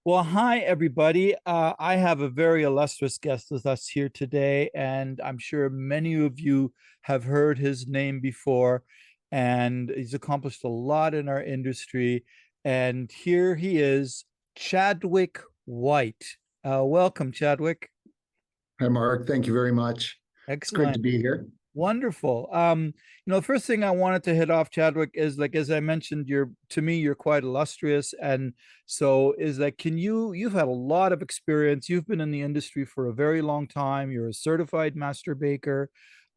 Well, hi, everybody. I have a very illustrious guest with us here today, and I'm sure many of you have heard his name before. And he's accomplished a lot in our industry. And here he is, Chadwick White. Welcome, Chadwick. Hi, Mark. Thank you very much. It's great to Excellent. be here. Wonderful. The first thing I wanted to hit off, Chadwick, is like as I mentioned, you're quite illustrious. And so is that you've had a lot of experience. You've been in the industry for a very long time. You're a certified master baker.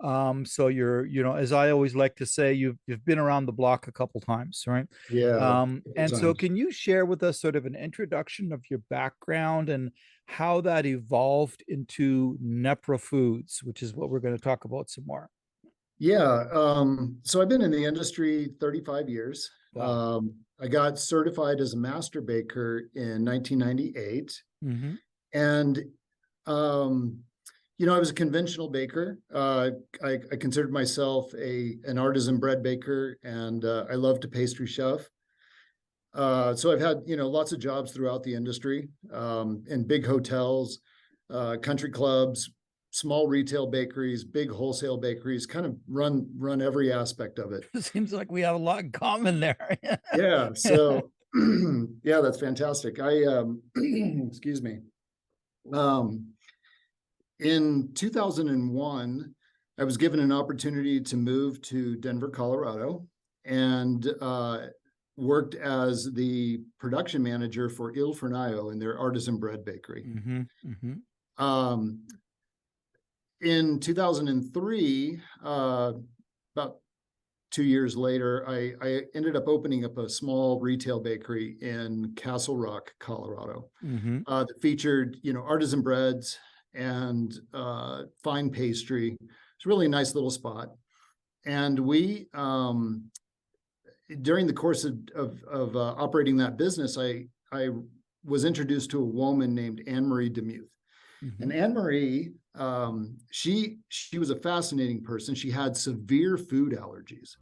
So as I always like to say, you've been around the block a couple times, right? Yeah, good And so times. can you share with us sort of an introduction of your background and how that evolved into Nepra Foods, which is what we're going to talk about some more. Yeah, so I've been in the industry 35 years. Wow. I got certified as a master baker in 1998. Mm-hmm. And, um, I was a conventional baker. I considered myself an artisan bread baker, and I love to pastry chef. So I've had, lots of jobs throughout the industry, in big hotels, country clubs, small retail bakeries, big wholesale bakeries, kind of run every aspect of it. It seems like we have a lot in common there. Yeah. So yeah, that's fantastic. Excuse me. Um, in 2001, I was given an opportunity to move to Denver, Colorado, and worked as the production manager for Il Fornaio in their artisan bread bakery. Mm-hmm. Mm-hmm. Um, in 2003, about 2 years later, I ended up opening up a small retail bakery in Castle Rock, Colorado, Mm-hmm. that featured, artisan breads and fine pastry. It's a really nice little spot. And we, during the course of operating that business, I was introduced to a woman named Anne Marie Demuth. Mm-hmm. And Anne Marie, she was a fascinating person. She had severe food allergies.